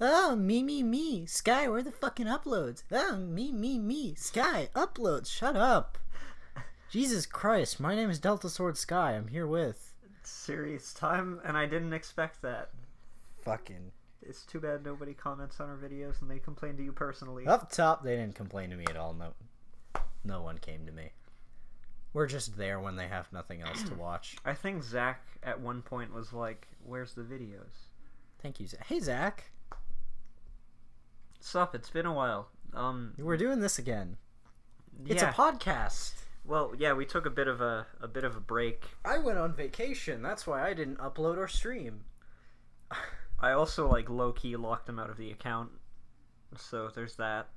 Oh, me. Sky, where are the fucking uploads? Oh, me. Sky, uploads. Shut up. Jesus Christ, my name is Delta Sword Sky. I'm here with... Serious time, and I didn't expect that. Fucking... It's too bad nobody comments on our videos and they complain to you personally. Up top, they didn't complain to me at all. No one came to me. We're just there when they have nothing else to watch. I think Zach at one point was like, where's the videos? Thank you, Zach. Hey, Zach. Sup, it's been a while. We're doing this again. It's yeah. a podcast. Well, yeah, we took a bit of a break. I went on vacation. That's why I didn't upload or stream. I also, like, low-key locked him out of the account. So there's that.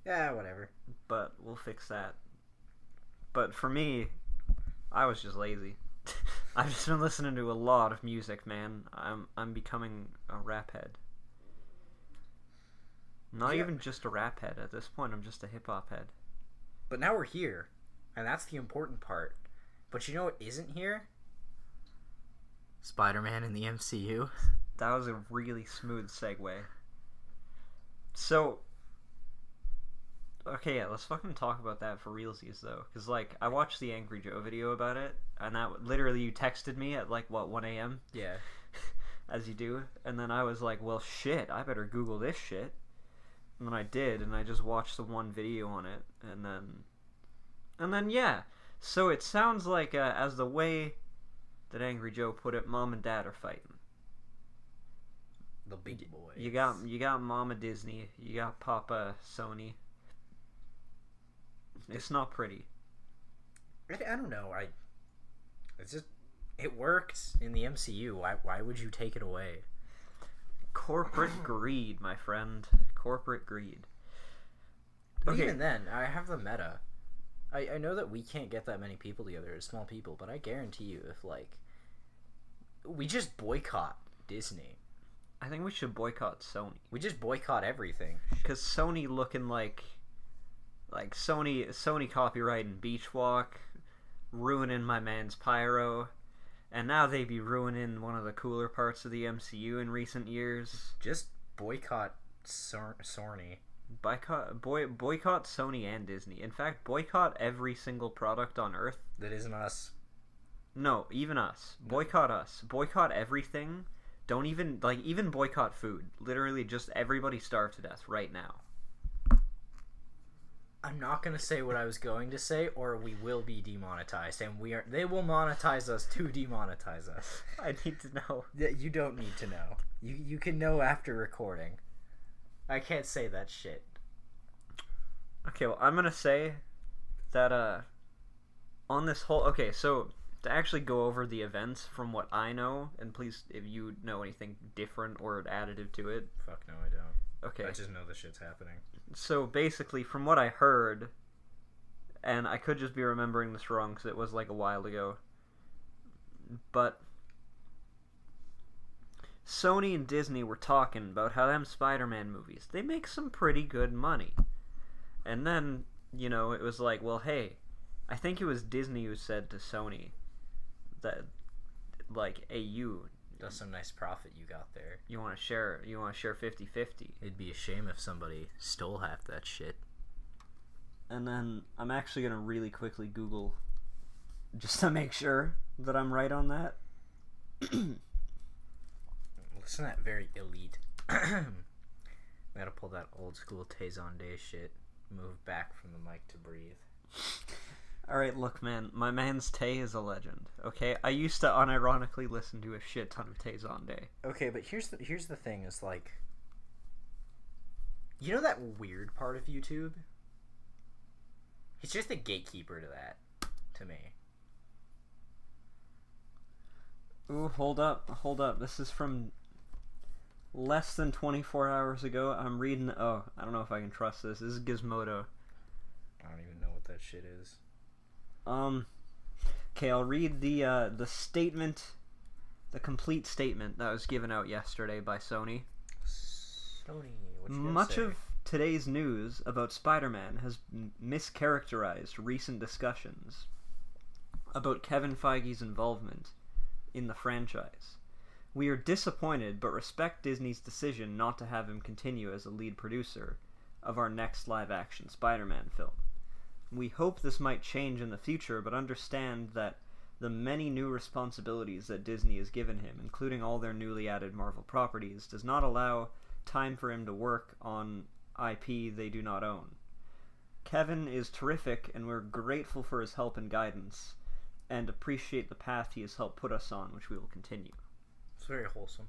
Yeah, whatever. But we'll fix that. But for me, I was just lazy. I've just been listening to a lot of music, man. I'm becoming a rap head. Not even just a rap head. At this point, I'm just a hip-hop head. But now we're here. And that's the important part. But you know what isn't here? Spider-Man in the MCU. That was a really smooth segue. So, okay, yeah, let's fucking talk about that for realsies, though. Because, like, I watched the Angry Joe video about it, and that literally you texted me at, like, what, 1 a.m.? Yeah. As you do. And then I was like, well, shit, I better Google this shit. And then I did, and I just watched the one video on it, and then, yeah. So it sounds like, as the way that Angry Joe put it, Mom and Dad are fighting. The big boys. You got Mama Disney, you got Papa Sony. It's not pretty. I don't know. It's just, it worked in the MCU. Why would you take it away? Corporate greed, my friend. Corporate greed. But even then, I have the meta. I know that we can't get that many people together as small people, but I guarantee you if, like, we just boycott Disney. I think we should boycott Sony. We just boycott everything. Because Sony looking like Sony copyrighting Beach Walk, ruining my man's Pyro, and now they be ruining one of the cooler parts of the MCU in recent years. Just boycott Sony. Boycott Sony and Disney. In fact, boycott every single product on Earth. That isn't us. No, even us. No. Boycott us. Boycott everything. Don't even boycott food. Literally just everybody starve to death right now. I'm not going to say what I was going to say, or we will be demonetized, and they will monetize us to demonetize us. I need to know. You don't need to know. You can know after recording. I can't say that shit. Okay, well, I'm going to say that on this whole... Okay, so to actually go over the events from what I know, and please, if you know anything different or additive to it... Fuck no, I don't. Okay. I just know the shit's happening. So basically, from what I heard, and I could just be remembering this wrong because it was like a while ago, but Sony and Disney were talking about how them Spider-Man movies, they make some pretty good money. And then, you know, it was like, well, hey, I think it was Disney who said to Sony that, like, hey, that's some nice profit you got there. You want to share 50-50. It'd be a shame if somebody stole half that shit. And then I'm actually going to really quickly Google just to make sure that I'm right on that. Listen to that very elite. Gotta pull that old school Tazon Day shit. Move back from the mic to breathe. Alright, look, man. My man's Tay is a legend, okay? I used to unironically listen to a shit ton of Tazon Day. Okay, but here's the thing, is like... You know that weird part of YouTube? He's just a gatekeeper to that, to me. Ooh, hold up. This is from less than 24 hours ago. I'm reading... Oh, I don't know if I can trust this. This is Gizmodo. I don't even know what that shit is. Okay, I'll read the statement, the complete statement that was given out yesterday by Sony. Sony, what you gonna Much say? of today's news about Spider-Man has mischaracterized recent discussions about Kevin Feige's involvement in the franchise. We are disappointed, but respect Disney's decision not to have him continue as a lead producer of our next live-action Spider-Man film. We hope this might change in the future, but understand that the many new responsibilities that Disney has given him, including all their newly added Marvel properties, does not allow time for him to work on IP they do not own. Kevin is terrific, and we're grateful for his help and guidance, and appreciate the path he has helped put us on, which we will continue. It's very wholesome.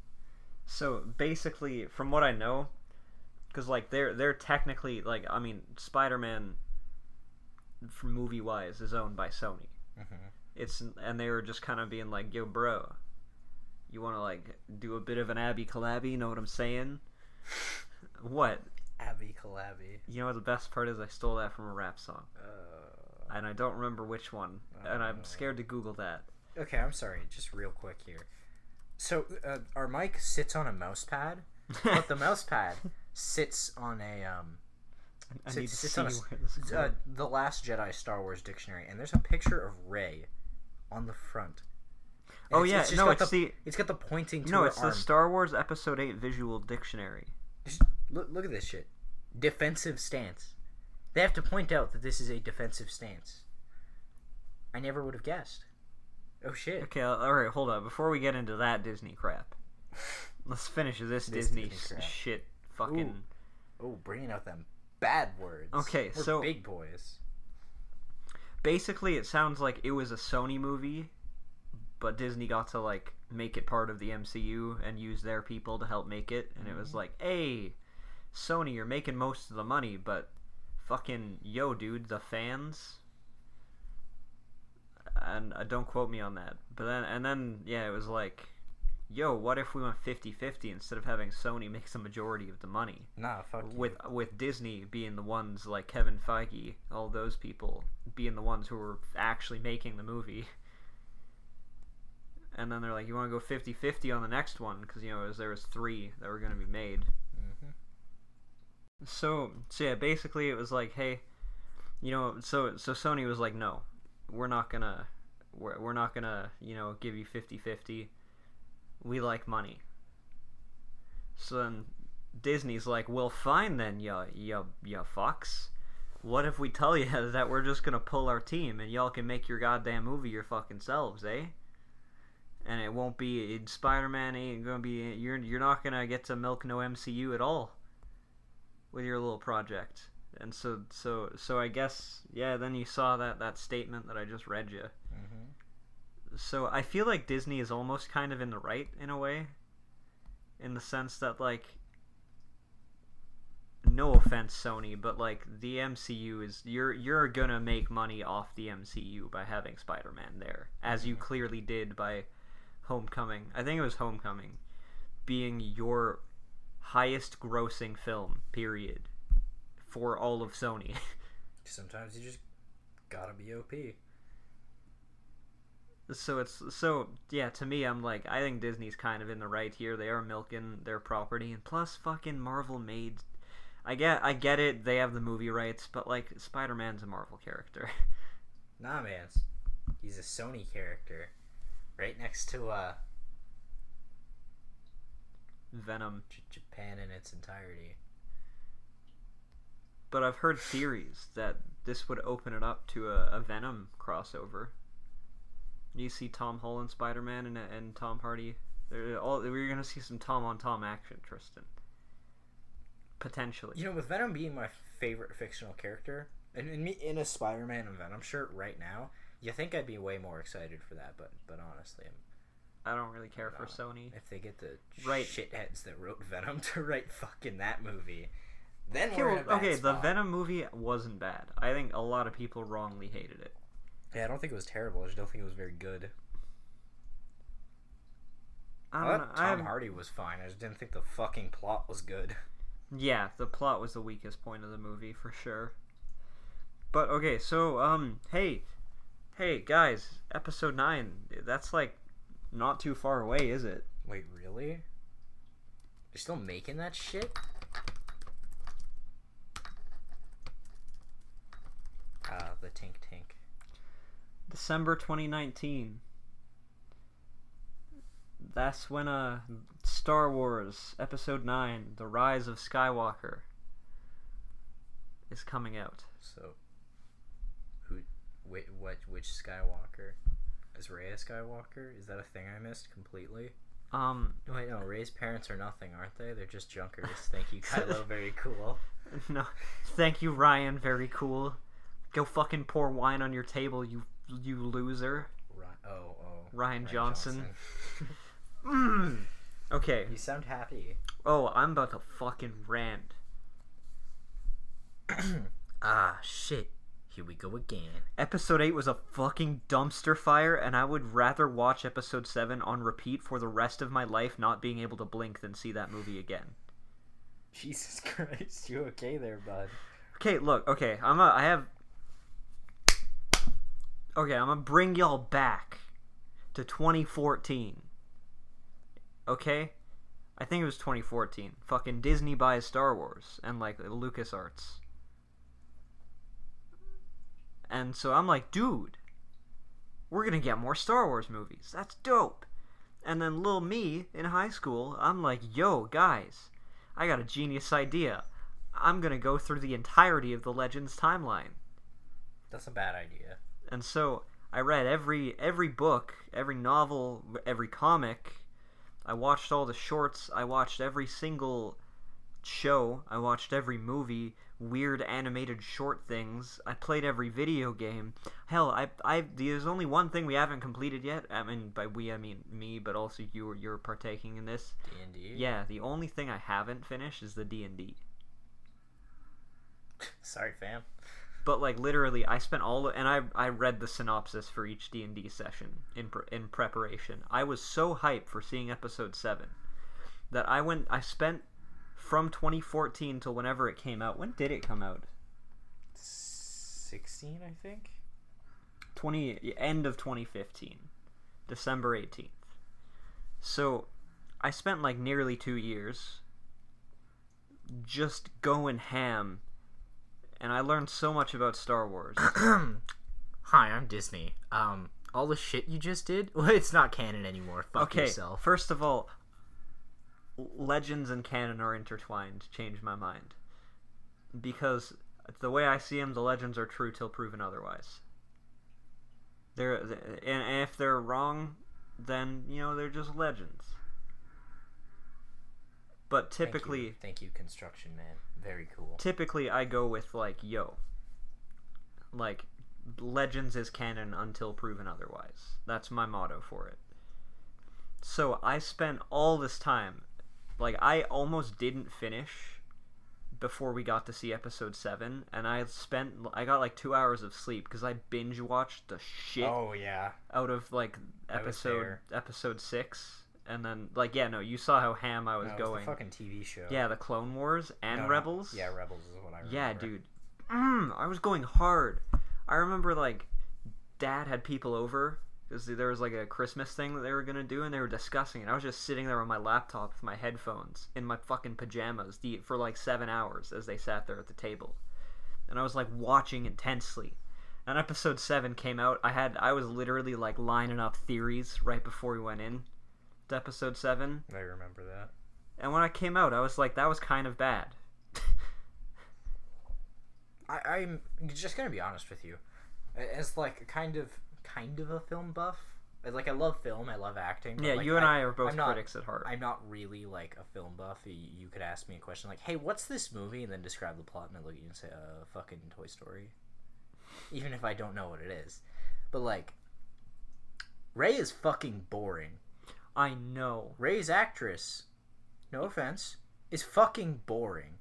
So basically, from what I know, because like they're technically like, I mean, Spider-Man, from movie-wise, is owned by Sony. And they were just kind of being like, yo, bro, you want to like do a bit of an Abby collabby? You know what I'm saying? What? Abby collabby. You know what the best part is? I stole that from a rap song. And I don't remember which one. And I'm scared to Google that. Okay, I'm sorry. Just real quick here. So, our mic sits on a mouse pad, but the mouse pad sits on a, The Last Jedi Star Wars dictionary, and there's a picture of Rey on the front. And it's got the pointing to her arm. No, it's the Star Wars Episode 8 Visual Dictionary. Just look at this shit. Defensive stance. They have to point out that this is a defensive stance. I never would have guessed. Oh shit. Okay, alright, hold on. Before we get into that Disney crap, let's finish this Disney shit fucking... Ooh, bringing out them bad words. Okay, We're big boys. Basically, it sounds like it was a Sony movie, but Disney got to, like, make it part of the MCU and use their people to help make it, and it was like, hey, Sony, you're making most of the money, but fucking, yo, dude, the fans... And don't quote me on that. But then, yeah, it was like, yo, what if we went 50-50 instead of having Sony make the majority of the money? Nah, fuck you. With Disney being the ones like Kevin Feige, all those people being the ones who were actually making the movie. And then they're like, you want to go 50-50 on the next one? Because, you know, there was 3 that were going to be made. So yeah, basically it was like, hey, you know, so Sony was like, no, we're not gonna, you know, give you 50-50. We like money. So then Disney's like, well, fine then, ya fucks. What if we tell you that we're just gonna pull our team and y'all can make your goddamn movie your fucking selves, eh? And it won't be, Spider-Man ain't gonna be, you're not gonna get to milk no MCU at all with your little project. And so I guess, yeah, then you saw that statement that I just read you. So I feel like Disney is almost kind of in the right in a way, in the sense that, like, no offense, Sony, but like the MCU is, you're gonna make money off the MCU by having Spider-Man there, as you clearly did by Homecoming. I think it was Homecoming being your highest grossing film, period, for all of Sony. Sometimes you just gotta be OP. So yeah, to me, I'm like, I think Disney's kind of in the right here. They are milking their property, and plus fucking Marvel made, I get it, they have the movie rights, but like, Spider-Man's a Marvel character. Nah, man, he's a Sony character, right next to Venom. Japan in its entirety. But I've heard theories that this would open it up to a Venom crossover. You see Tom Holland Spider-Man and Tom Hardy. We're gonna see some Tom on Tom action, Tristan. Potentially. You know, with Venom being my favorite fictional character, and in a Spider-Man and Venom shirt right now, you think I'd be way more excited for that. But honestly, I don't really care for Sony. If they get the shitheads that wrote Venom to write fucking that movie, then the Venom movie wasn't bad. I think a lot of people wrongly hated it. Yeah, I don't think it was terrible. I just don't think it was very good. I don't know. Tom Hardy was fine. I just didn't think the fucking plot was good. Yeah, the plot was the weakest point of the movie for sure. But okay, so hey guys, episode 9. That's like not too far away, is it? Wait, really? You're still making that shit? The tink tink. December 2019. that's when Star Wars Episode 9, The Rise of Skywalker, is coming out. So, which Skywalker? Is Rey a Skywalker? Is that a thing I missed completely? Wait, no, Rey's parents are nothing, aren't they? They're just junkers. Thank you, Kylo, very cool. No, thank you, Ryan, very cool. Go fucking pour wine on your table, you loser. Ryan Johnson. Okay. You sound happy. Oh, I'm about to fucking rant. Ah, shit. Here we go again. Episode 8 was a fucking dumpster fire, and I would rather watch Episode 7 on repeat for the rest of my life not being able to blink than see that movie again. Jesus Christ, you okay there, bud? Okay, look, okay, I'm gonna bring y'all back to 2014. Okay? I think it was 2014. Fucking Disney buys Star Wars and, like, LucasArts. And so I'm like, dude, we're gonna get more Star Wars movies. That's dope. And then little me in high school, I'm like, yo, guys, I got a genius idea. I'm gonna go through the entirety of the Legends timeline. That's a bad idea. And so I read every book, every novel, every comic. I watched all the shorts. I watched every single show. I watched every movie, weird animated short things. I played every video game. Hell, there's only one thing we haven't completed yet. I mean, by we, I mean me, but also you're partaking in this. D&D? Yeah, the only thing I haven't finished is the D&D. Sorry, fam. But, like, literally, I spent and I read the synopsis for each D&D session in preparation. I was so hyped for seeing Episode 7 that I spent from 2014 till whenever it came out. When did it come out? 16, I think? End of 2015. December 18th. So, I spent, like, nearly 2 years just going ham. And I learned so much about Star Wars. Hi, I'm Disney. All the shit you just did? Well, it's not canon anymore. Fuck yourself. First of all, Legends and canon are intertwined. Change my mind. Because the way I see them, the Legends are true till proven otherwise. And if they're wrong, then, you know, they're just legends. But typically... Thank you, Construction Man. Very cool. Typically, I go with, like, like, Legends is canon until proven otherwise. That's my motto for it. So, I spent all this time, like, I almost didn't finish before we got to see Episode 7, and I got, like, 2 hours of sleep, because I binge-watched the shit out of, like, episode 6. And then, like, yeah, no, you saw how ham I was going. It was the fucking TV show. Yeah, the Clone Wars and Rebels. Yeah, Rebels is what I remember. Yeah, dude. I was going hard. I remember, like, Dad had people over, because there was, like, a Christmas thing that they were going to do, and they were discussing it. I was just sitting there on my laptop with my headphones, in my fucking pajamas, for, like, 7 hours, as they sat there at the table. And I was, like, watching intensely. And Episode 7 came out. I was literally, like, lining up theories right before we went in. Episode 7. I remember that. And when I came out, I was like, that was kind of bad. I'm just gonna be honest with you. As like kind of a film buff. Like, I love film, I love acting. But yeah, like, you and I are both critics at heart. I'm not really like a film buff. You could ask me a question like, "Hey, what's this movie?" and then describe the plot, and I look at you and say, "Fucking Toy Story." Even if I don't know what it is. But like, Rey is fucking boring. I know. Rey's actress, no offense, is fucking boring.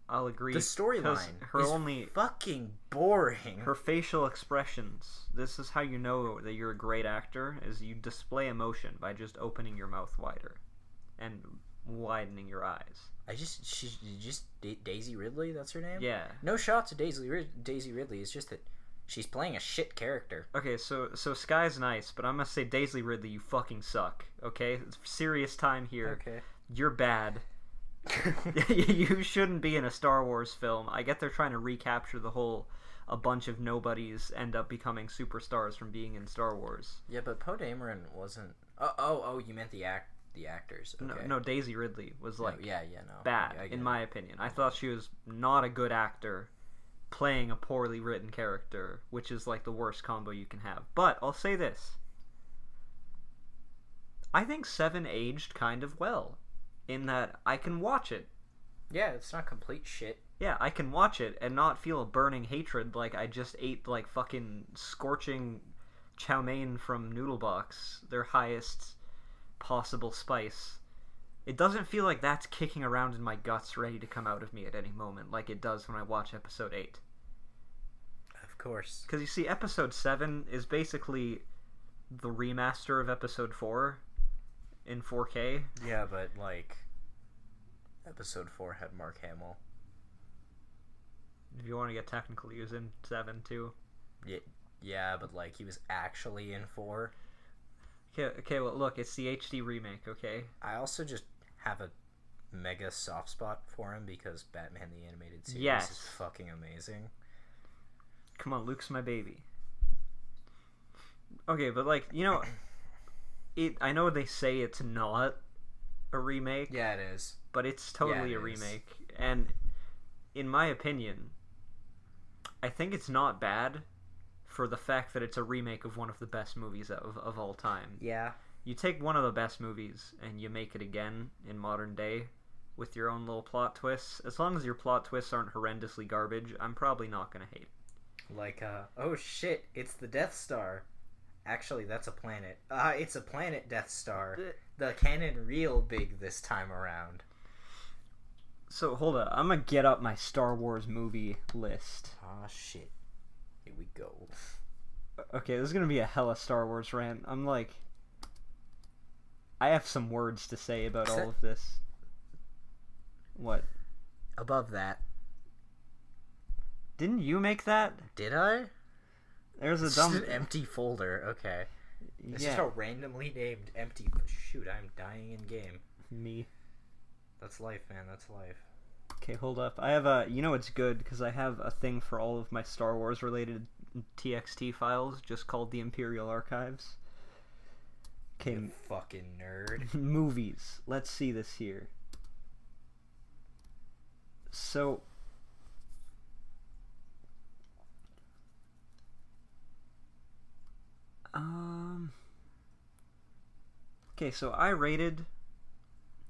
I'll agree. The storyline is fucking boring. Her facial expressions. This is how you know that you're a great actor, is you display emotion by just opening your mouth wider and widening your eyes. She's just Daisy Ridley, that's her name? Yeah. No shots of Daisy Ridley, it's just that she's playing a shit character. Okay, so Sky's nice, but I'm gonna say Daisy Ridley, you fucking suck. Okay, serious time here. Okay, you're bad. You shouldn't be in a Star Wars film. I get they're trying to recapture the whole a bunch of nobodies end up becoming superstars from being in Star Wars. Yeah, but Poe Dameron wasn't Oh, you meant the actors. Okay. No, Daisy Ridley was like no. bad I get in it. my opinion. I thought she was not a good actor playing a poorly written character, which is like the worst combo you can have. But I'll say this. I think Seven aged kind of well in that I can watch it. Yeah, it's not complete shit. Yeah, I can watch it and not feel a burning hatred like I just ate like fucking scorching chow mein from Noodle Box, their highest possible spice. It doesn't feel like that's kicking around in my guts ready to come out of me at any moment like it does when I watch episode 8. Of course. Because you see, episode 7 is basically the remaster of episode 4 in 4K. Yeah, but like episode 4 had Mark Hamill. If you want to get technical, he was in 7 too. Yeah, but like he was actually in 4. Okay, well look, it's the HD remake, okay? I also just have a mega soft spot for him because Batman the Animated Series Yes. is fucking amazing. Come on, Luke's my baby. Okay, but like, you know, I know they say it's not a remake. Yeah, it is. But it's totally Yeah, a it is. remake. And in my opinion, I think it's not bad for the fact that it's a remake of one of the best movies of all time. Yeah. You take one of the best movies and you make it again in modern day with your own little plot twists. As long as your plot twists aren't horrendously garbage, I'm probably not going to hate it. Like, oh shit, it's the Death Star. Actually, that's a planet. It's a planet Death Star. The cannon real big this time around. So, hold up. I'm going to get up my Star Wars movie list. Ah, shit. Here we go. Okay, this is going to be a hella Star Wars rant. I'm like... I have some words to say about all of this. What? Above that. Didn't you make that? Did I? There's a It's dumb... just an empty folder. Okay. It's just a randomly named empty... Shoot, I'm dying in game. Me. That's life, man. That's life. Okay, hold up. I have a... You know it's good, because I have a thing for all of my Star Wars related TXT files, just called the Imperial Archives. Okay. You fucking nerd. Movies. Let's see this here. So... Okay, so I rated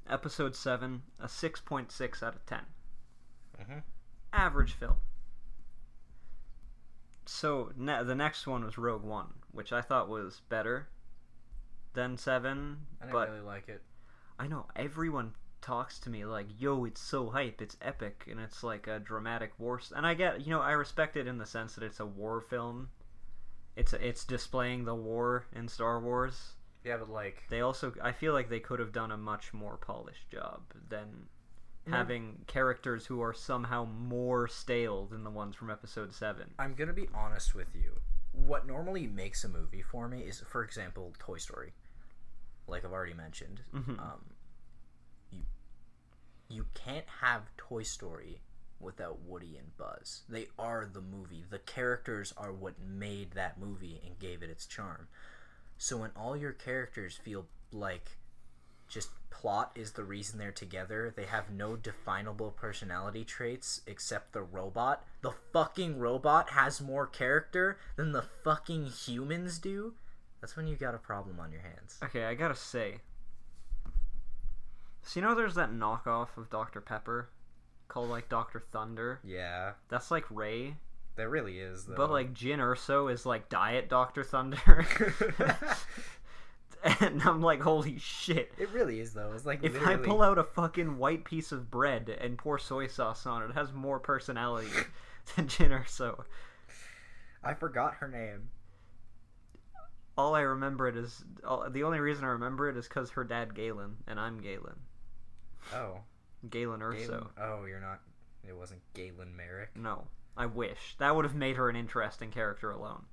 episode 7 a 6.6 out of 10. Mm-hmm. Average film. So the next one was Rogue One, which I thought was better than 7. I didn't but really like it. I know everyone talks to me like, yo, it's so hype, it's epic, and it's like a dramatic war. And I get, I respect it in the sense that it's a war film. It's displaying the war in Star Wars. Yeah, but like... They also... I feel like they could have done a much more polished job than having characters who are somehow more stale than the ones from episode 7. I'm gonna be honest with you. What normally makes a movie for me is, for example, Toy Story. Like I've already mentioned. Mm-hmm. You can't have Toy Story without Woody and Buzz. They are the movie. The characters are what made that movie and gave it its charm. So when all your characters feel like just plot is the reason they're together, they have no definable personality traits except the robot. The fucking robot has more character than the fucking humans do. That's when you got a problem on your hands. Okay, I gotta say. So there's that knockoff of Dr. Pepper called like Dr. Thunder. Yeah. That's like Ray. There really is, though. But like Jyn Erso is like Diet Dr. Thunder. And I'm like, holy shit. It really is, though. It's like if literally... I pull out a fucking white piece of bread and pour soy sauce on it, it has more personality than Jyn Erso. I forgot her name. All I remember it is... the only reason I remember it is because her dad Galen, and I'm Galen. Oh. Galen Erso. Galen... Oh, you're not... It wasn't Galen Merrick? No. I wish. That would have made her an interesting character alone.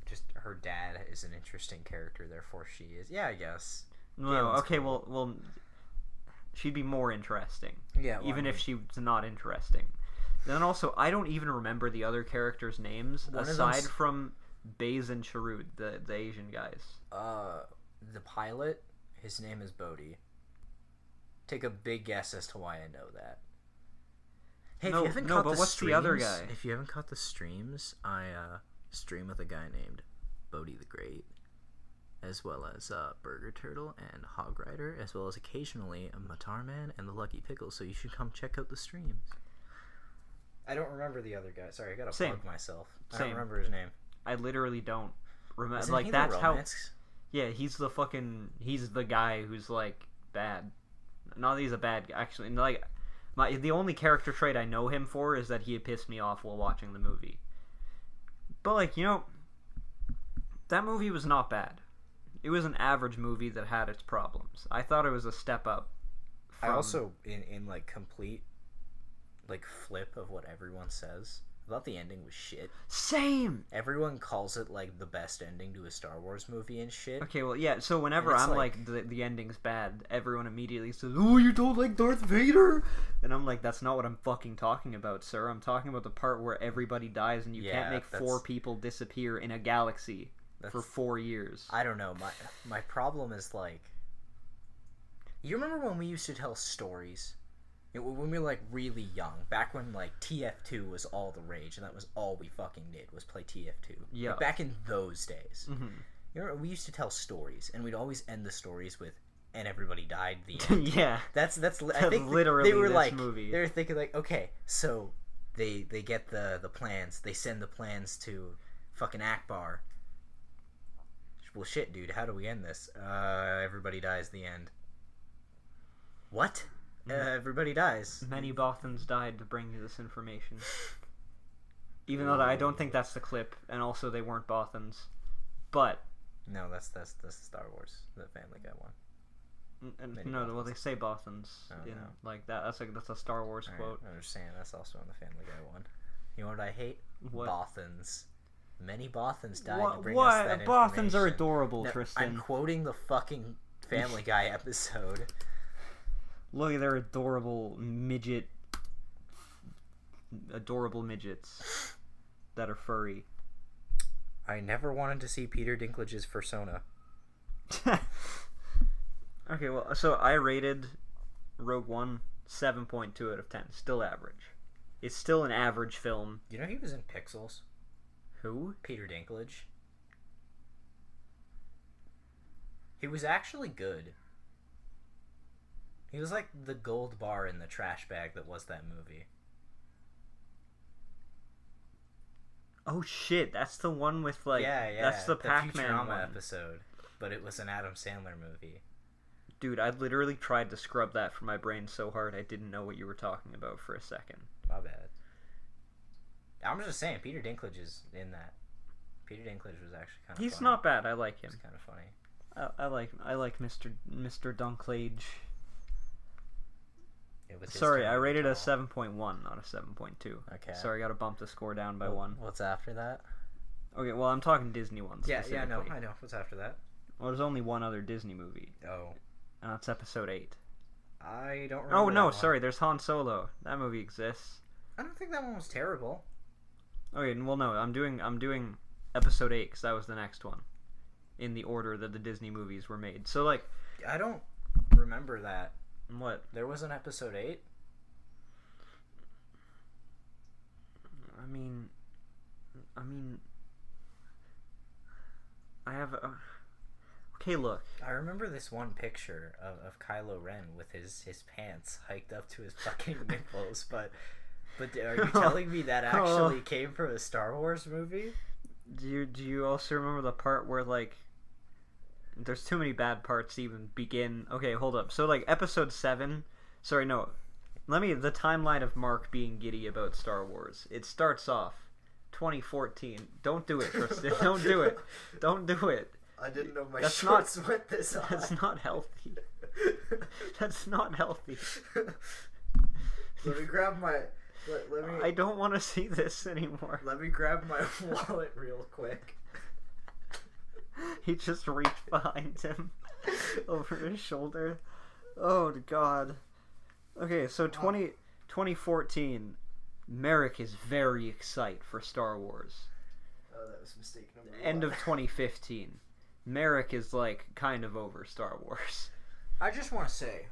Just her dad is an interesting character, therefore she is. Yeah, I guess. No, Galen's okay, cool. well, she'd be more interesting. Yeah, well, even if she was not interesting. Then also, I don't even remember the other characters' names One of aside them's- from Baze and Chirrut, the Asian guys? The pilot, his name is Bodhi. Take a big guess as to why I know that. Hey, if you haven't caught the what's streams, the other guy? If you haven't caught the streams, I stream with a guy named Bodhi the Great, as well as Burger Turtle and Hog Rider, as well as occasionally a Matar Man and the Lucky Pickle. So you should come check out the streams. I don't remember the other guy. Sorry, I gotta plug myself. I don't remember his name. I literally don't remember. Isn't like he that's the how. romance? Yeah, he's the guy who's like bad. Not that he's a bad guy, actually. Like, the only character trait I know him for is that he had pissed me off while watching the movie. But like, that movie was not bad. It was an average movie that had its problems. I thought it was a step up. I also, in like complete, like flip of what everyone says, I thought the ending was shit. Same! Everyone calls it like the best ending to a Star Wars movie and shit. Okay, well, yeah, so whenever I'm like the ending's bad, everyone immediately says, "Oh, you don't like Darth Vader?" And I'm like, that's not what I'm fucking talking about, sir. I'm talking about the part where everybody dies and you can't make 4 people disappear in a galaxy for 4 years. I don't know. My problem is like, you remember when we used to tell stories? When we were like really young, back when like TF2 was all the rage, and that was all we fucking did was play TF2. Yeah. Like, back in those days, Mm-hmm. we used to tell stories, and we'd always end the stories with "and everybody died." The end. Yeah, that's. I think literally they were this like movie. they were thinking like, okay, so they get the plans, they send the plans to fucking Akbar. Well, shit, dude, how do we end this? Everybody dies. The end. What? Everybody dies. Many Bothans died to bring you this information. Even though I don't think that's the clip, and also they weren't Bothans. But no, that's the Star Wars, the Family Guy one. No, well, they say Bothans. Oh, You know, no. like that. That's a Star Wars quote. I understand. That's also on the Family Guy one. You know what I hate? What? Bothans. Many Bothans died to bring us What? that Bothans information. are adorable, No, Tristan. I'm quoting the fucking Family Guy episode. Look at their adorable midgets that are furry. I never wanted to see Peter Dinklage's persona. Okay, well, so I rated Rogue One 7.2 out of 10. Still average. It's still an average film. You know he was in Pixels? Who? Peter Dinklage. He was actually good. He was like the gold bar in the trash bag that was that movie. Oh shit, that's the one with like that's the Pac-Man Futurama one. episode, but it was an Adam Sandler movie. Dude, I literally tried to scrub that from my brain so hard I didn't know what you were talking about for a second. My bad. I'm just saying, Peter Dinklage is in that. Peter Dinklage was actually kind of funny. He's not bad. I like him. He's kind of funny. I like Mr. Dinklage. It was his Sorry, turn I to rated a call. 7.1, not a 7.2. Okay. Sorry, I gotta bump the score down by 1. What's after that? Okay, well, I'm talking Disney ones. Yeah, no, specifically. I know. What's after that? Well, there's only one other Disney movie, Oh. and that's Episode 8. I don't remember. Oh, no, that one. sorry, there's Han Solo. That movie exists. I don't think that one was terrible. Okay, well, no, I'm doing Episode 8, because that was the next one, in the order that the Disney movies were made. So, like... I don't remember that. What? There was an Episode 8? I have a... Okay, look. I remember this one picture of Kylo Ren with his pants hiked up to his fucking nipples, but are you telling me that actually came from a Star Wars movie? Do you also remember the part where, like... There's too many bad parts to even begin... Okay, hold up. So, like, Episode 7... Sorry, no. The timeline of Mark being giddy about Star Wars. It starts off 2014. Don't do it, Tristan. Don't do it. Don't do it. I didn't know my That's shorts went this high. That's not healthy. That's not healthy. Let me grab my... Let me... I don't want to see this anymore. Let me grab my wallet real quick. He just reached behind him over his shoulder. Oh, God. Okay, so 2014, Merrick is very excited for Star Wars. Oh, that was mistake number one. End of 2015. Merrick is like kind of over Star Wars. I just want to say,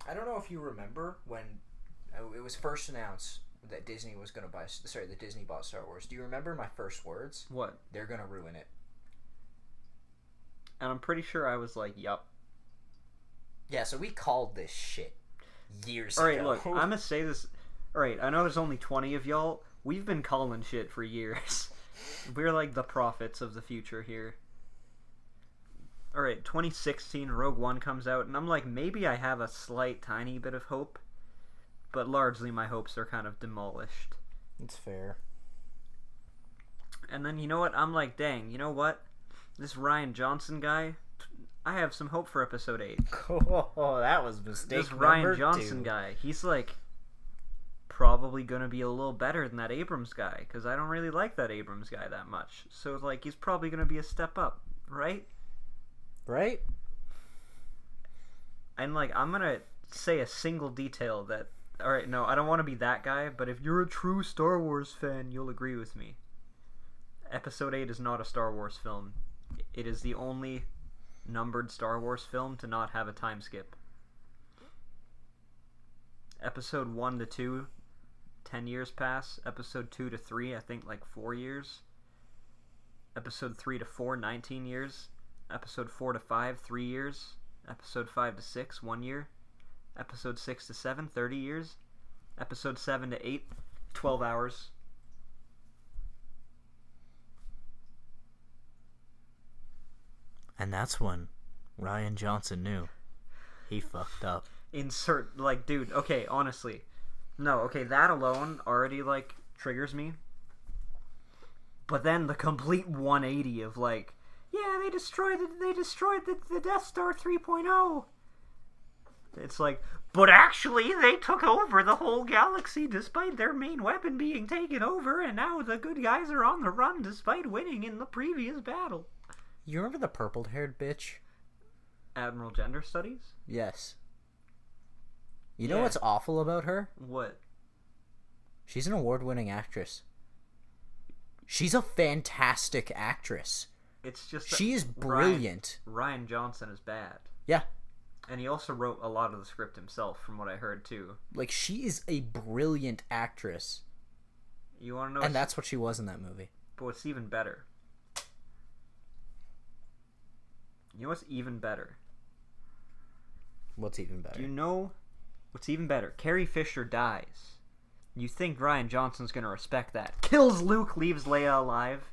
I don't know if you remember when it was first announced that Disney was going to buy. Sorry, that Disney bought Star Wars. Do you remember my first words? What? They're going to ruin it. And I'm pretty sure I was like, yup. Yeah, so we called this shit years ago. Alright, look, I'm going to say this. Alright, I know there's only 20 of y'all. We've been calling shit for years. We're like the prophets of the future here. Alright, 2016, Rogue One comes out, and I'm like, maybe I have a slight, tiny bit of hope. But largely my hopes are kind of demolished. It's fair. And then, you know what? I'm like, dang, you know what? This Rian Johnson guy, I have some hope for episode 8. Oh, that was mistake This Rian Johnson guy, he's like probably gonna be a little better than that Abrams guy, because I don't really like that Abrams guy that much. So like, he's probably gonna be a step up, right? Right? And like, I'm gonna say a single detail that, alright, no, I don't want to be that guy, but if you're a true Star Wars fan, you'll agree with me. Episode 8 is not a Star Wars film. It is the only numbered Star Wars film to not have a time skip. Episode 1 to 2, 10 years pass. Episode 2 to 3, I think like 4 years. Episode 3 to 4, 19 years. Episode 4 to 5, 3 years. Episode 5 to 6, 1 year. Episode 6 to 7, 30 years. Episode 7 to 8, 12 hours. And that's when Rian Johnson knew he fucked up. Insert, like, dude, okay, honestly. No, okay, that alone already, like, triggers me. But then the complete 180 of, like, yeah, they destroyed the Death Star 3.0. It's like, but actually, they took over the whole galaxy despite their main weapon being taken over, and now the good guys are on the run despite winning in the previous battle. You remember the purple-haired bitch? Admiral Gender Studies? Yes. You know what's awful about her? What? She's an award-winning actress. She's a fantastic actress. It's just she is brilliant. Rian Johnson is bad. Yeah. And he also wrote a lot of the script himself, from what I heard, too. Like, she is a brilliant actress. You want to know? And that's what she was in that movie. But what's even better? You know what's even better? What's even better? Do you know what's even better? Carrie Fisher dies. You think Rian Johnson's gonna respect that. Kills Luke, leaves Leia alive.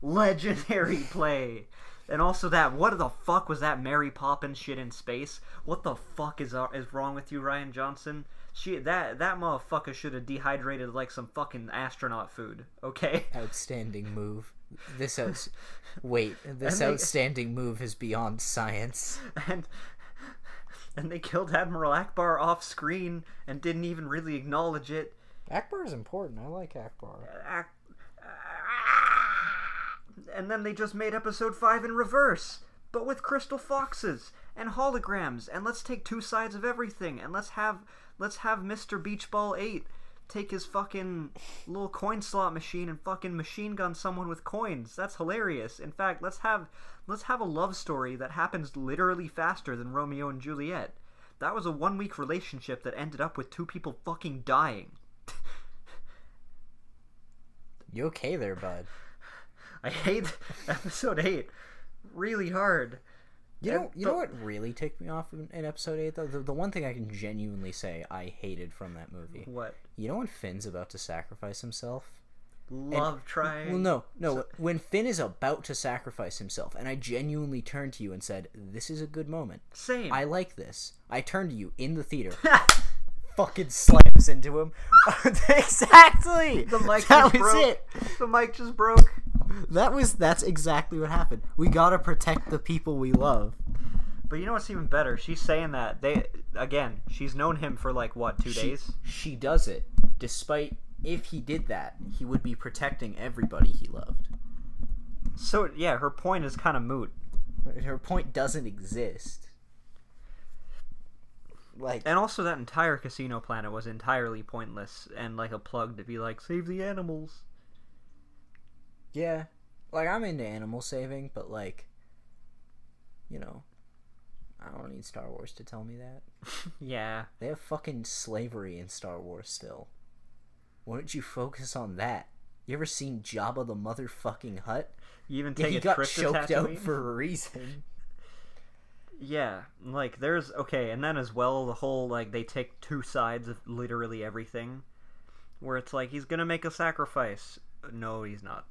Legendary play. And also that, what the fuck was that Mary Poppins shit in space? What the fuck is wrong with you, Rian Johnson? That motherfucker should have dehydrated like some fucking astronaut food, okay? Outstanding move. This outstanding move is beyond science. And they killed Admiral Akbar off screen and didn't even really acknowledge it. Akbar is important. I like Akbar. And then they just made episode 5 in reverse, but with crystal foxes and holograms, and let's take two sides of everything, and let's have Mr. Beachball 8 take his fucking little coin slot machine and fucking machine gun someone with coins. That's hilarious. In fact, let's have a love story that happens literally faster than Romeo and Juliet. That was a 1-week relationship that ended up with 2 people fucking dying. You okay there, bud? I hate episode 8 really hard. You know what really ticked me off in episode 8 though? The one thing I can genuinely say I hated from that movie. What? You know when Finn's about to sacrifice himself? Trying. Well, no. When Finn is about to sacrifice himself, and I genuinely turned to you and said, "This is a good moment. Same. I like this." I turned to you in the theater. Fucking slams into him. Exactly. The mic that just was broke. it. The mic just broke. That's exactly what happened. We gotta protect the people we love. But you know what's even better? She's saying that she's known him for like what, 2 days? She does it despite, if he did that, he would be protecting everybody he loved. So yeah, her point is kind of moot. Her point doesn't exist. And also that entire casino planet was entirely pointless and like a plug to be like, save the animals. Yeah. Like, I'm into animal saving, but, like, you know, I don't need Star Wars to tell me that. Yeah. They have fucking slavery in Star Wars still. Why don't you focus on that? You ever seen Jabba the motherfucking Hutt? You even Yeah, take he a got trip to choked out Tatooine? for a reason. Yeah, like there's okay, and then as well the whole like they take two sides of literally everything, where it's like he's gonna make a sacrifice. No, he's not.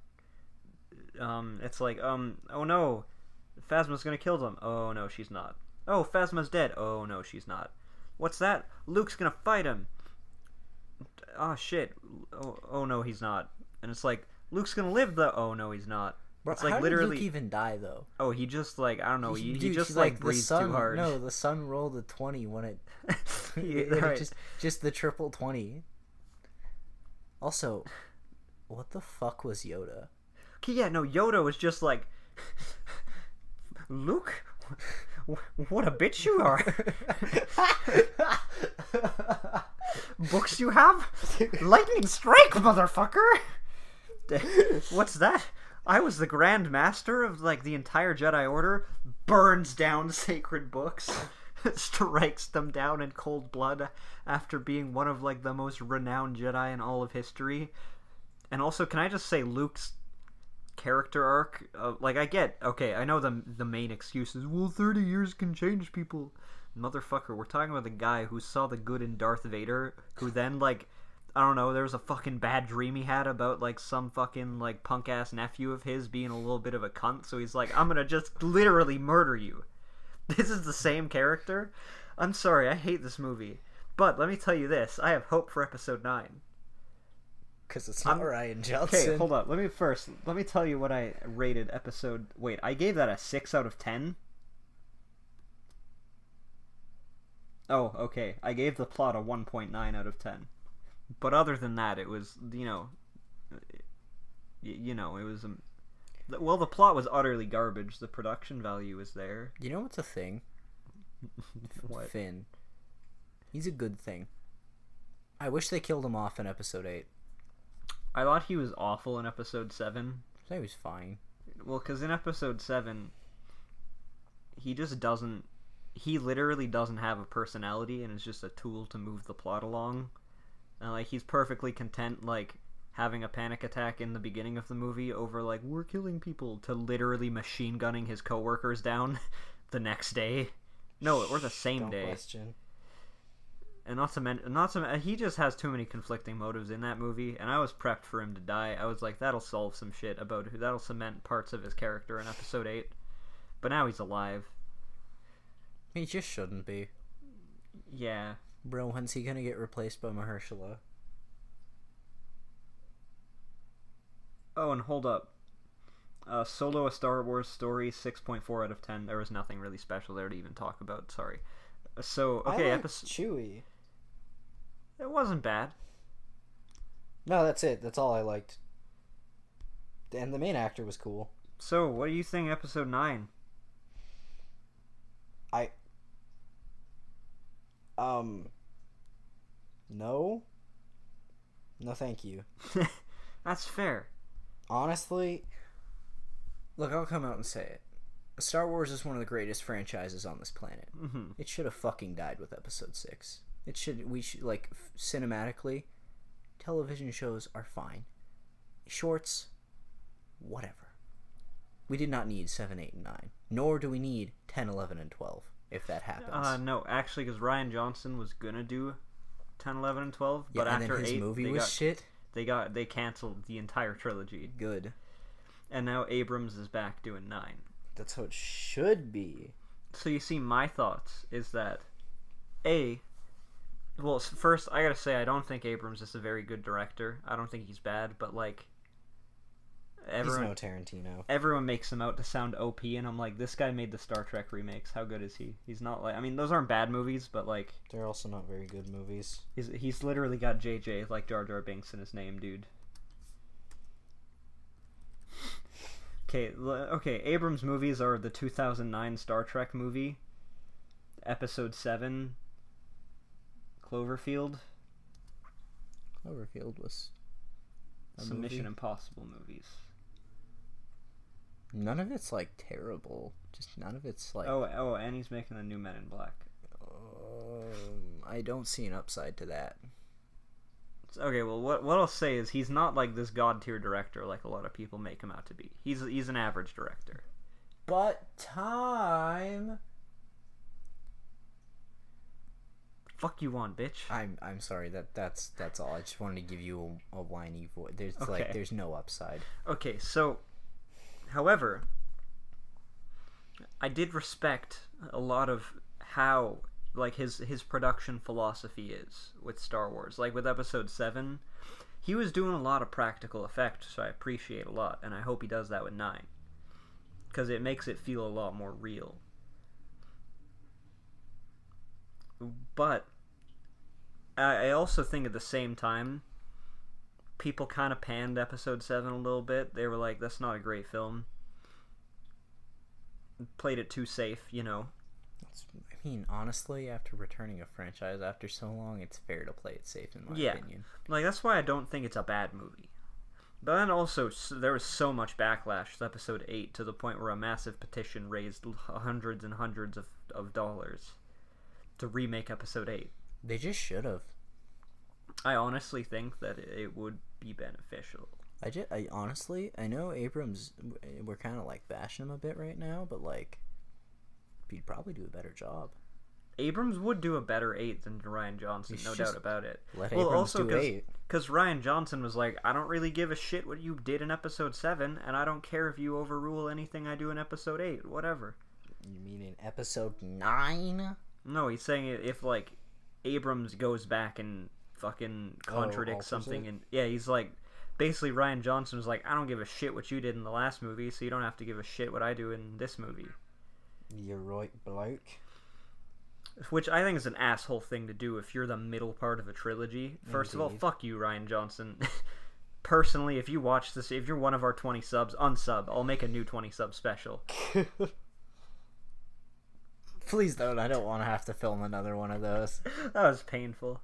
It's like oh no, Phasma's gonna kill them. Oh no, she's not. Oh, Phasma's dead. Oh no, she's not. What's that? Luke's gonna fight him. Oh shit. Oh no, he's not. And it's like Luke's gonna live the. Oh no, he's not. Bro, It's like how literally. did Luke even die though? Oh, he just like I don't know. He Dude, just he's like the breathed sun, too hard. No, the sun rolled a 20 when it, Right. just the triple 20. Also, what the fuck was Yoda? Okay, yeah, no. Yoda was just like, Luke, what a bitch you are. Books you have? Lightning strike, motherfucker. What's that? I was the Grand Master of like the entire Jedi Order. Burns down sacred books, strikes them down in cold blood after being one of like the most renowned Jedi in all of history. And also, can I just say Luke's character arc? Like, I get okay. I know the main excuse is, well, 30 years can change people. Motherfucker, we're talking about the guy who saw the good in Darth Vader, who then like. I don't know, there was a fucking bad dream he had about, like, some fucking, like, punk-ass nephew of his being a little bit of a cunt, so he's like, I'm gonna just literally murder you. This is the same character? I'm sorry, I hate this movie. But, let me tell you this, I have hope for Episode 9. Because it's not Ryan Johnson. Okay, hold on, let me tell you what I rated Episode... Wait, I gave that a 6 out of 10? Oh, okay, I gave the plot a 1.9 out of 10. But other than that, it was, it was, well, the plot was utterly garbage. The production value was there. You know what's a thing? What? Finn. He's a good thing. I wish they killed him off in Episode 8. I thought he was awful in Episode 7. I thought he was fine. Well, because in Episode 7, he just doesn't, he literally doesn't have a personality and is just a tool to move the plot along. And, like, he's perfectly content, like, having a panic attack in the beginning of the movie over, like, we're killing people, to literally machine gunning his coworkers down the next day. No, or the same day. Question. And he just has too many conflicting motives in that movie, and I was prepped for him to die. I was like, that'll solve some shit that'll cement parts of his character in Episode 8. But now he's alive. He just shouldn't be. Yeah. Bro, when's he gonna get replaced by Mahershala? Oh, and hold up. Solo: A Star Wars Story, 6.4 out of 10. There was nothing really special there to even talk about. Sorry. So, okay, episode... Chewie. It wasn't bad. No, that's it. That's all I liked. And the main actor was cool. So, what do you think Episode 9? No? No, thank you. That's fair. Honestly, look, I'll come out and say it. Star Wars is one of the greatest franchises on this planet. Mm-hmm. It should have fucking died with Episode 6. Like, cinematically, television shows are fine. Shorts, whatever. We did not need 7, 8, and 9. Nor do we need 10, 11, and 12, if that happens. No, actually, because Ryan Johnson was gonna do 10, 11, and 12, Yeah, but and after then his 8, movie was shit. They canceled the entire trilogy. Good. And now Abrams is back doing 9. That's how it should be. So you see, my thoughts is that, well, first, I gotta say, I don't think Abrams is a very good director. I don't think he's bad, but, like, He's no Tarantino. Everyone makes him out to sound OP, and I'm like, this guy made the Star Trek remakes. How good is he? He's not like, I mean, those aren't bad movies, but like, they're also not very good movies. He's literally got JJ like Jar Jar Binks in his name, dude. Okay. Abrams movies are the 2009 Star Trek movie, Episode 7, Cloverfield. Cloverfield was some Mission Impossible movies. None of it's like terrible. Just none of it's like. Oh, and he's making the new Men in Black. I don't see an upside to that. Okay, well, what I'll say is he's not like this god tier director like a lot of people make him out to be. He's an average director. But time. Fuck you on, bitch. I'm sorry. That's all. I just wanted to give you a whiny voice. There's no upside. Okay, so, however, I did respect a lot of how like his production philosophy is with Star Wars. Like with Episode 7, he was doing a lot of practical effects, so I appreciate a lot, and I hope he does that with 9. Because it makes it feel a lot more real. But I also think at the same time, people kind of panned Episode 7 a little bit. They were like, that's not a great film. Played it too safe, you know. I mean, honestly, after returning a franchise after so long, it's fair to play it safe, in my opinion. Like, that's why I don't think it's a bad movie. But then also, there was so much backlash with Episode 8 to the point where a massive petition raised hundreds and hundreds of dollars to remake Episode 8. They just should have. I honestly think that it would be beneficial. I honestly, I know Abrams, we're kind of like bashing him a bit right now, but like, he'd probably do a better job. Abrams would do a better 8 than Rian Johnson, no doubt about it. Let Abrams do 8. Because Rian Johnson was like, I don't really give a shit what you did in Episode 7, and I don't care if you overrule anything I do in Episode 8, whatever. You mean in Episode 9? No, he's saying if, like, Abrams goes back and fucking contradicts something, and yeah, he's like, basically Rian Johnson was like, I don't give a shit what you did in the last movie, so you don't have to give a shit what I do in this movie. You're right, bloke. Which I think is an asshole thing to do if you're the middle part of a trilogy. First of all, fuck you, Rian Johnson. Personally, if you watch this, if you're one of our 20 subs, unsub. I'll make a new 20 sub special. Please don't. I don't want to have to film another one of those. That was painful.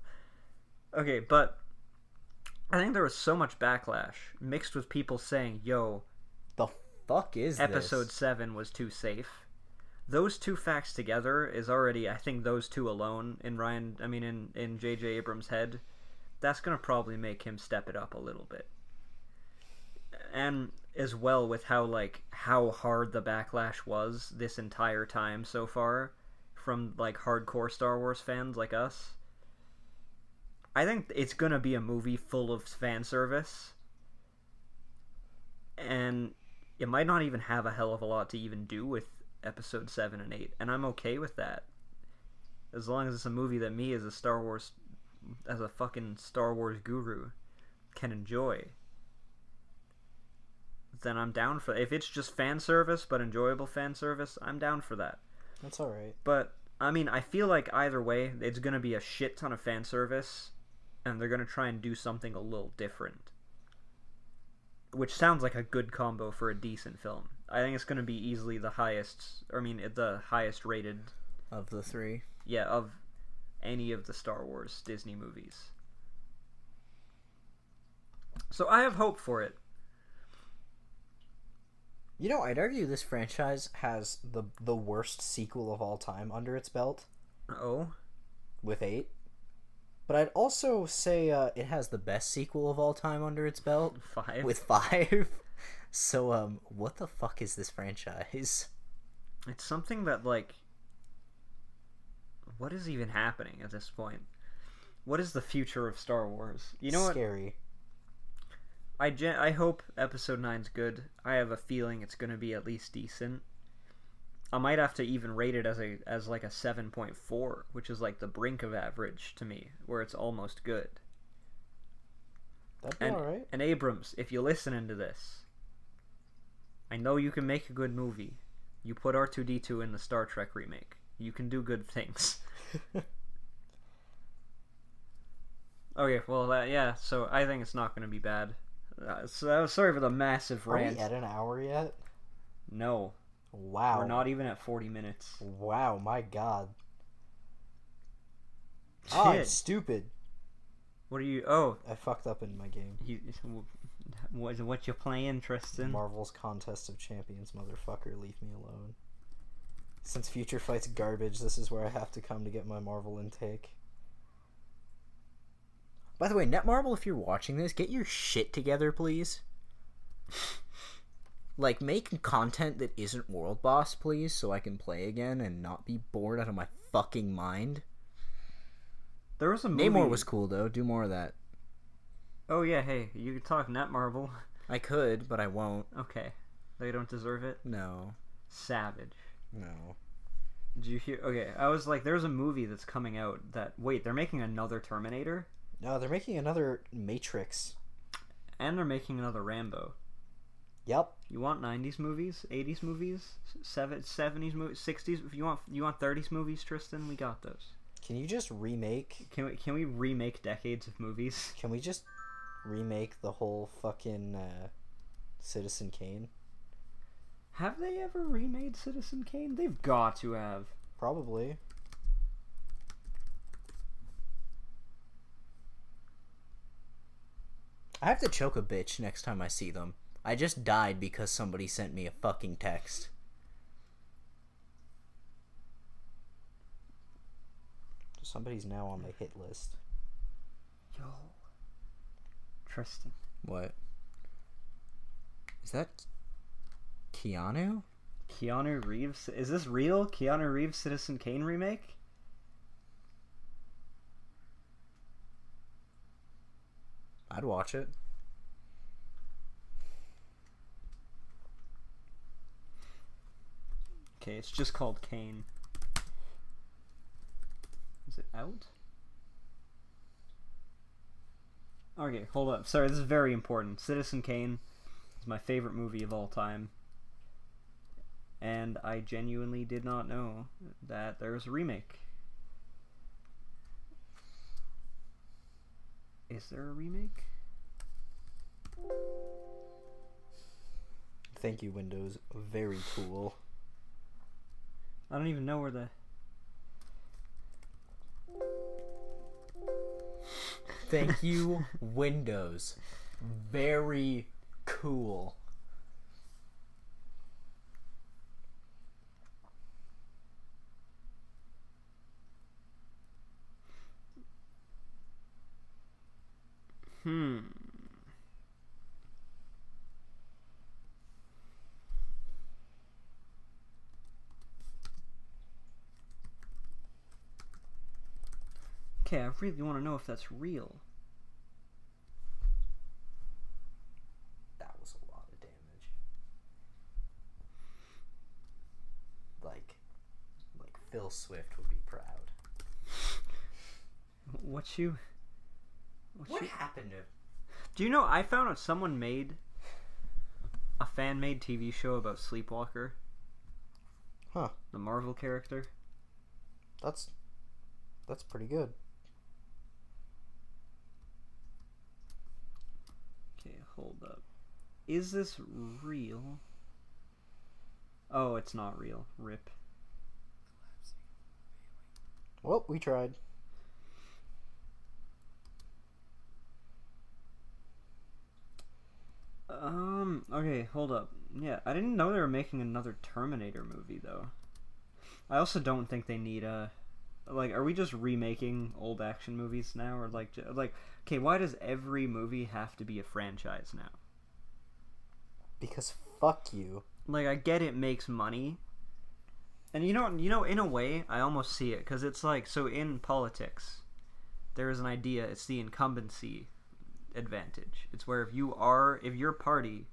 Okay, but I think there was so much backlash mixed with people saying, yo, the fuck is Episode 7 was too safe. Those two facts together is already, I think those two alone in J.J. Abrams' head, that's going to probably make him step it up a little bit. And as well with how hard the backlash was this entire time so far from like hardcore Star Wars fans like us. I think it's going to be a movie full of fan service. And it might not even have a hell of a lot to even do with Episode 7 and 8, and I'm okay with that. As long as it's a movie that me as a fucking Star Wars guru can enjoy, then I'm down for it. If it's just fan service, but enjoyable fan service, I'm down for that. That's alright. But, I mean, I feel like either way, it's gonna be a shit ton of fan service, and they're gonna try and do something a little different. Which sounds like a good combo for a decent film. I think it's going to be easily the highest rated of the 3. Yeah, of any of the Star Wars Disney movies. So I have hope for it. You know, I'd argue this franchise has the worst sequel of all time under its belt. Oh? With 8. But I'd also say it has the best sequel of all time under its belt. 5. With 5. So, what the fuck is this franchise? It's something that, like... What is even happening at this point? What is the future of Star Wars? You know what? Scary. I hope Episode 9's good. I have a feeling it's going to be at least decent. I might have to even rate it as like a 7.4, which is like the brink of average to me, where it's almost good. That'd be alright. And Abrams, if you're listening to this, I know you can make a good movie. You put R2-D2 in the Star Trek remake. You can do good things. Okay, well, yeah, so I think it's not going to be bad. So sorry for the massive rant. Are we at an hour yet? No. Wow. We're not even at 40 minutes. Wow, my god. Oh, I'm stupid. What are you... Oh. I fucked up in my game. What you playing, Tristan? Marvel's Contest of Champions, motherfucker. Leave me alone. Since Future Fight's garbage, this is where I have to come to get my Marvel intake. By the way, Netmarble, if you're watching this, get your shit together, please. Like, make content that isn't World Boss, please, so I can play again and not be bored out of my fucking mind. There was a movie... Namor was cool, though. Do more of that. Oh, yeah, hey, you could talk Netmarble. I could, but I won't. Okay. They don't deserve it? No. Savage. No. Did you hear... Okay, I was like, there's a movie that's coming out that... Wait, they're making another Terminator? No, they're making another Matrix. And they're making another Rambo. Yep. You want 90s movies? 80s movies? 70s movies? 60s? If you want 30s movies, Tristan, we got those. Can you just remake... Can we remake decades of movies? Can we just remake the whole fucking Citizen Kane? Have they ever remade Citizen Kane? They've got to have. Probably. I have to choke a bitch next time I see them. I just died because somebody sent me a fucking text. Somebody's now on my hit list. Yo. Tristan. What? Is that Keanu? Keanu Reeves? Is this real? Keanu Reeves Citizen Kane remake? I'd watch it. Okay, it's just called Kane. Is it out? Okay, hold up. Sorry, this is very important. Citizen Kane is my favorite movie of all time. And I genuinely did not know that there was a remake. Is there a remake? Thank you, Windows. Very cool. I don't even know where the... Thank you, Windows. Very cool. Okay, I really want to know if that's real. That was a lot of damage. Like Phil Swift would be proud. What happened to... Do you know, I found out someone made a fan-made TV show about Sleepwalker. Huh. The Marvel character. That's pretty good. Okay, hold up. Is this real? Oh, it's not real. RIP. Well, we tried. Okay, hold up. Yeah, I didn't know they were making another Terminator movie, though. I also don't think they need like, are we just remaking old action movies now? Or, like, okay, why does every movie have to be a franchise now? Because fuck you. Like, I get it makes money. And you know, in a way, I almost see it. Because it's like, so in politics, there is an idea, it's the incumbency advantage. It's where if your party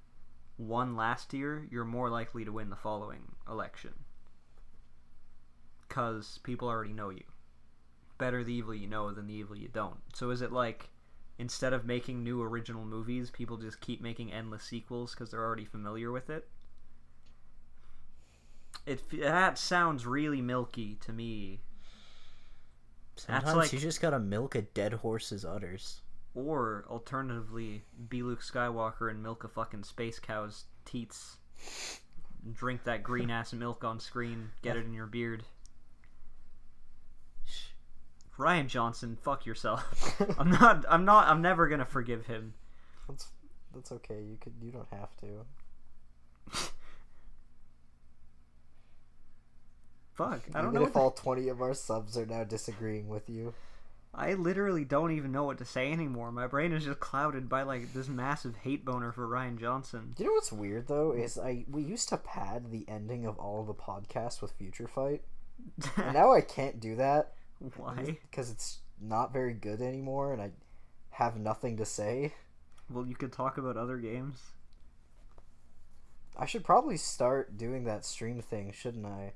won last year, you're more likely to win the following election. Because people already know you. Better the evil you know than the evil you don't. So is it like, instead of making new original movies, people just keep making endless sequels because they're already familiar with it? That sounds really milky to me. Sometimes you just gotta milk a dead horse's udders. Or, alternatively, be Luke Skywalker and milk a fucking space cow's teats. Drink that green-ass milk on screen. Get it in your beard. Ryan Johnson, fuck yourself. I'm never gonna forgive him. That's okay. You don't have to. Fuck, I don't Even know. if all 20 of our subs are now disagreeing with you. I literally don't even know what to say anymore. My brain is just clouded by like this massive hate boner for Ryan Johnson. You know what's weird though is we used to pad the ending of all the podcasts with Future Fight, and now I can't do that. Why? Because it's not very good anymore, and I have nothing to say. Well, you could talk about other games. I should probably start doing that stream thing, shouldn't I?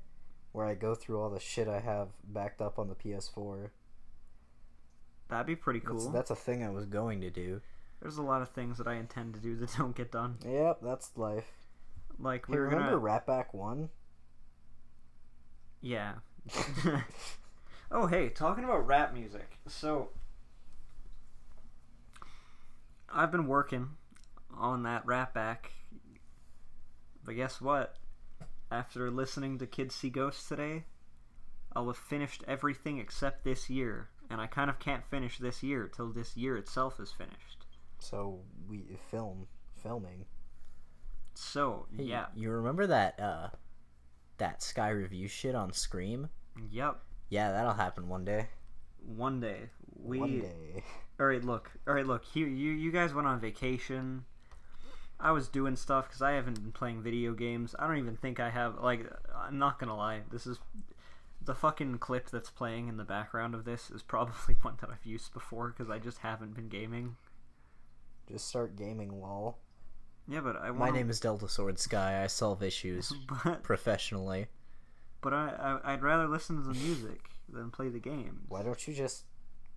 Where I go through all the shit I have backed up on the PS4. That'd be pretty cool. That's a thing I was going to do. There's a lot of things that I intend to do that don't get done. Yep, that's life. Like, Hey, remember Ratback 1? Yeah. Oh, hey, talking about rap music. So, I've been working on that Ratback. But guess what? After listening to Kids See Ghosts today, I'll have finished everything except this year. And I kind of can't finish this year till this year itself is finished. So, filming. So, Hey, yeah. You remember that Sky Review shit on Scream? Yep. Yeah, that'll happen one day. One day. One day. Alright, look. Here, you guys went on vacation. I was doing stuff because I haven't been playing video games. I don't even think I have, like, I'm not gonna lie. This is, the fucking clip that's playing in the background of this is probably one that I've used before because I just haven't been gaming. Just start gaming, lol. Yeah, but I want. My name is Delta Sword Sky. I solve issues professionally. But I'd rather listen to the music than play the games. Why don't you just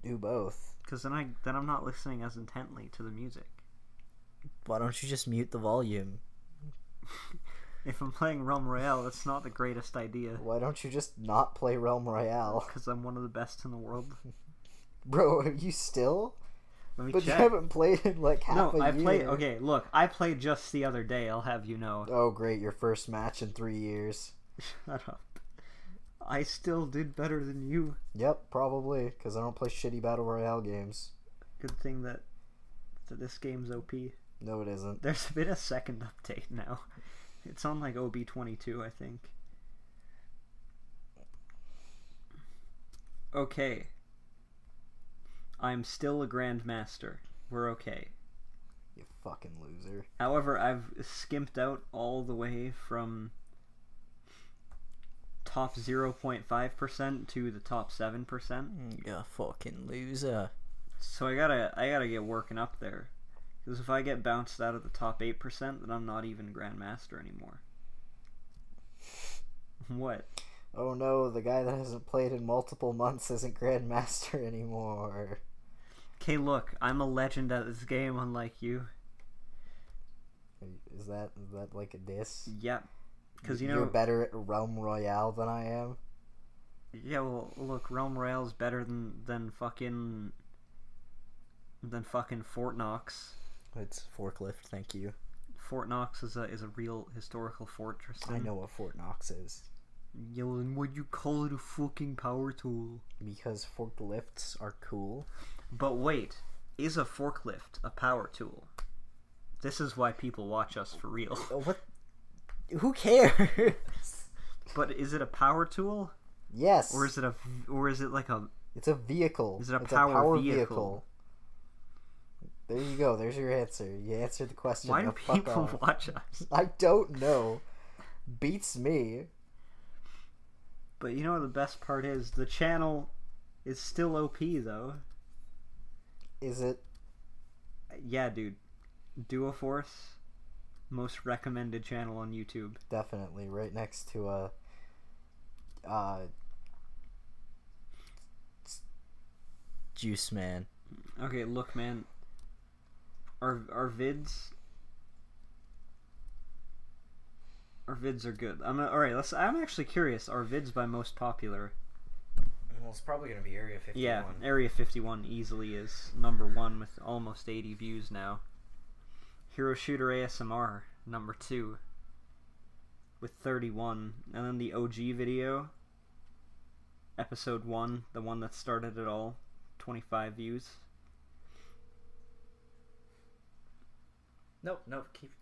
do both? Because then I'm not listening as intently to the music. Why don't you just mute the volume? If I'm playing Realm Royale, that's not the greatest idea. Why don't you just not play Realm Royale? Because I'm one of the best in the world. Bro, are you still? Let me But check. you haven't played in like half a year. played. Okay, look, I played just the other day. I'll have you know. Oh, great! Your first match in 3 years. Shut up. I still did better than you. Yep, probably because I don't play shitty battle royale games. Good thing that this game's OP. No, it isn't. There's been a second update now. It's on like OB22, I think. Okay. I'm still a Grandmaster. We're okay. You fucking loser. However, I've skimped out all the way from top 0.5% to the top 7%. You fucking loser. So I gotta get working up there. Because if I get bounced out of the top 8%, then I'm not even Grandmaster anymore. What? Oh no, the guy that hasn't played in multiple months isn't Grandmaster anymore. Okay, look, I'm a legend at this game, unlike you. Is that like a diss? Yep. Because you know you're better at Realm Royale than I am. Yeah, well, look, Realm Royale's better than fucking Fort Knox. It's forklift, thank you. Fort Knox is a real historical fortress. I know what Fort Knox is. Yeah, well, then why'd you call it a fucking power tool? Because forklifts are cool. But wait, is a forklift a power tool? This is why people watch us for real. What? Who cares? But is it a power tool? Yes. Or is it like a? It's a vehicle. Is it a it's power vehicle? There you go. There's your answer. You answered the question. Why do now fuck people off. watch us? I don't know. Beats me. But you know what the best part is? The channel is still OP though. Is it? Yeah, dude. Duoforce, most recommended channel on YouTube. Definitely right next to Juice Man. Okay, look, man. Our vids are good. Alright, I'm actually curious. Are vids by most popular? Well, it's probably gonna be Area 51. Yeah, Area 51 easily is number 1 with almost 80 views now. Hero Shooter ASMR, number 2 with 31. And then the OG video, episode 1, the one that started it all, 25 views. Nope.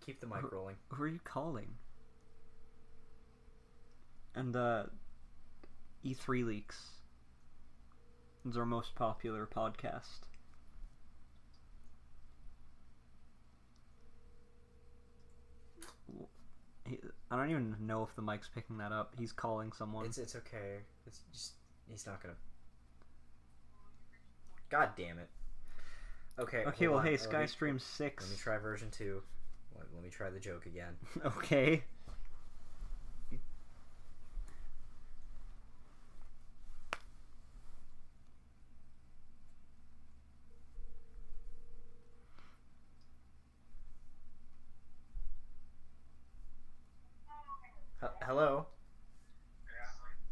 Keep the mic rolling. Who are you calling? And E3 Leaks. It's our most popular podcast. I don't even know if the mic's picking that up. He's calling someone. It's okay. It's just he's not gonna. God damn it. Okay. Okay. Well, hey, SkyTIEM 6. Let me try version 2. Let me try the joke again. Okay. Hello.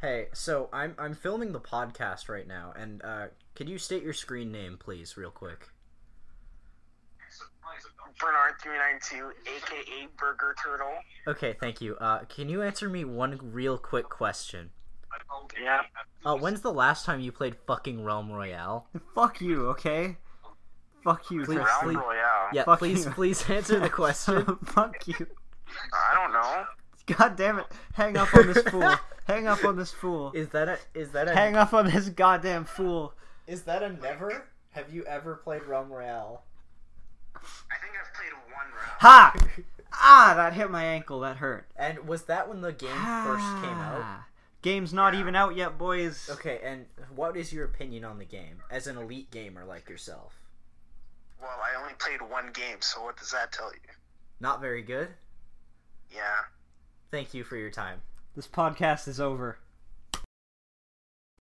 Hey, so I'm filming the podcast right now, and could you state your screen name, please, real quick? Bernard392, aka Burger Turtle. Okay, thank you. Can you answer me one real quick question? Yeah. When's the last time you played fucking Realm Royale? Fuck you, okay? Fuck you. Please, Realm please- Royale. Yeah, Fuck please, you. please answer the question. Fuck you. I don't know. God damn it. Hang up on this fool. Hang up on this fool. Is that a Hang up on this goddamn fool. Is that a never? Have you ever played Realm Royale? I think I've played one round. Ha! Ah, that hit my ankle. That hurt. And was that when the game first came out? Game's not even out yet, boys. Okay, and what is your opinion on the game as an elite gamer like yourself? Well, I only played one game, so what does that tell you? Not very good. Yeah. Thank you for your time. This podcast is over.